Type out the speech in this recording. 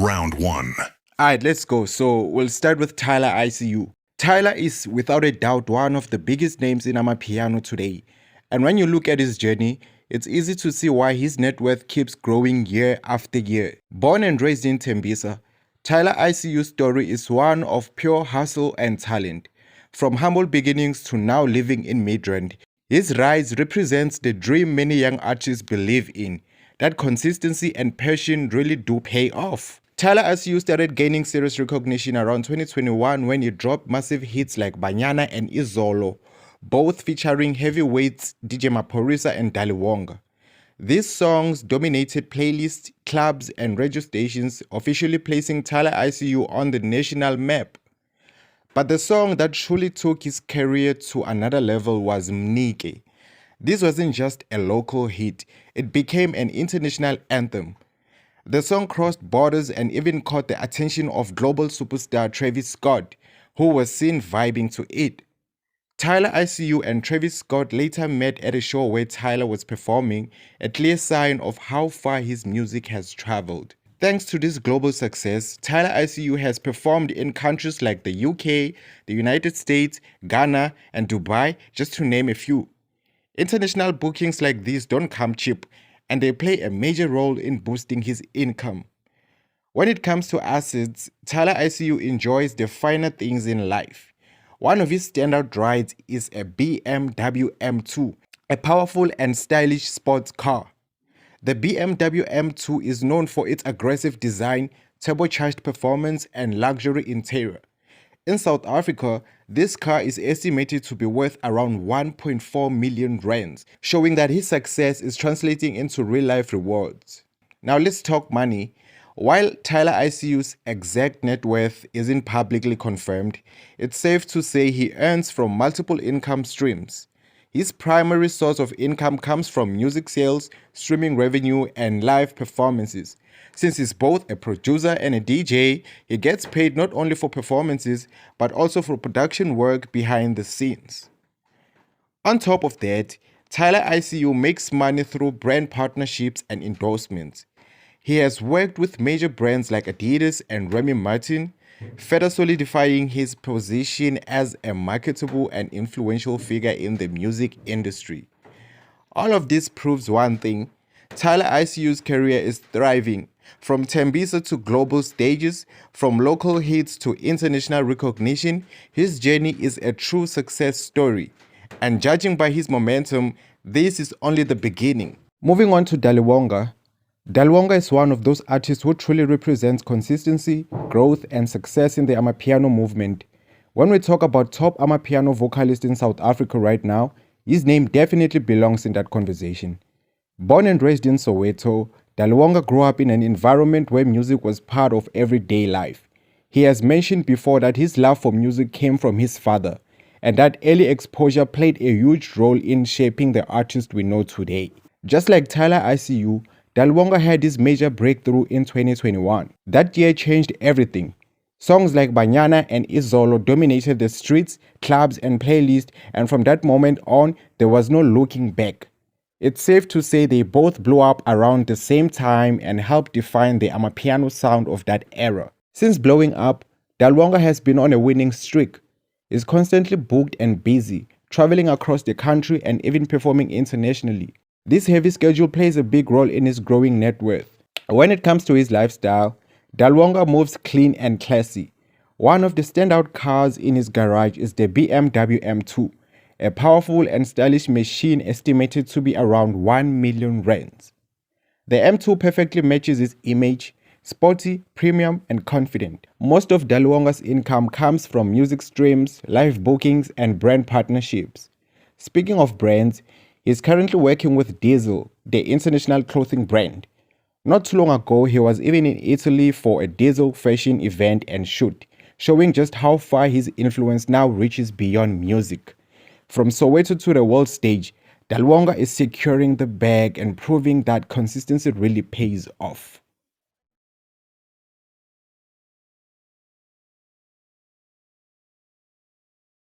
Round 1. Alright, let's go. So we'll start with Tyler ICU. Tyler is without a doubt one of the biggest names in Amapiano today. And when you look at his journey, it's easy to see why his net worth keeps growing year after year. Born and raised in Tembisa, Tyler ICU's story is one of pure hustle and talent. From humble beginnings to now living in Midrand, his rise represents the dream many young artists believe in, that consistency and passion really do pay off. Tyler ICU started gaining serious recognition around 2021 when he dropped massive hits like Banyana and Izolo, both featuring heavyweights DJ Maphorisa and Daliwonga. These songs dominated playlists, clubs, and radio stations, officially placing Tyler ICU on the national map. But the song that truly took his career to another level was Mnike. This wasn't just a local hit, it became an international anthem. The song crossed borders and even caught the attention of global superstar Travis Scott, who was seen vibing to it. Tyler ICU and Travis Scott later met at a show where Tyler was performing, a clear sign of how far his music has traveled. Thanks to this global success, Tyler ICU has performed in countries like the UK, the United States, Ghana, and Dubai, just to name a few. International bookings like these don't come cheap, and they play a major role in boosting his income. When it comes to assets, Tyler ICU enjoys the finer things in life. One of his standout rides is a BMW M2, a powerful and stylish sports car. The BMW M2 is known for its aggressive design, turbocharged performance, and luxury interior. In South Africa, this car is estimated to be worth around 1.4 million rands, showing that his success is translating into real-life rewards. Now let's talk money. While Tyler ICU's exact net worth isn't publicly confirmed, it's safe to say he earns from multiple income streams. His primary source of income comes from music sales, streaming revenue, and live performances. Since he's both a producer and a DJ, he gets paid not only for performances, but also for production work behind the scenes. On top of that, Tyler ICU makes money through brand partnerships and endorsements. He has worked with major brands like Adidas and Remy Martin, further solidifying his position as a marketable and influential figure in the music industry. All of this proves one thing: Tyler ICU's career is thriving. From Tembisa to global stages, from local hits to international recognition, his journey is a true success story. And judging by his momentum, this is only the beginning. Moving on to Daliwonga. Daliwonga is one of those artists who truly represents consistency, growth, and success in the Amapiano movement. When we talk about top Amapiano vocalist in South Africa right now, his name definitely belongs in that conversation. Born and raised in Soweto, Daliwonga grew up in an environment where music was part of everyday life. He has mentioned before that his love for music came from his father, and that early exposure played a huge role in shaping the artist we know today. Just like Tyler ICU, Daliwonga had his major breakthrough in 2021. That year changed everything. Songs like Banyana and Izolo dominated the streets, clubs, and playlists, and from that moment on, there was no looking back. It's safe to say they both blew up around the same time and helped define the Amapiano sound of that era. Since blowing up, Daliwonga has been on a winning streak. He's constantly booked and busy, traveling across the country and even performing internationally. This heavy schedule plays a big role in his growing net worth. When it comes to his lifestyle, Daliwonga moves clean and classy. One of the standout cars in his garage is the BMW M2, a powerful and stylish machine estimated to be around 1 million rands. The M2 perfectly matches his image: sporty, premium, and confident. Most of Daliwonga's income comes from music streams, live bookings, and brand partnerships. Speaking of brands, he is currently working with Diesel, the international clothing brand. Not too long ago, he was even in Italy for a Diesel fashion event and shoot, showing just how far his influence now reaches beyond music. From Soweto to the world stage, Daliwonga is securing the bag and proving that consistency really pays off.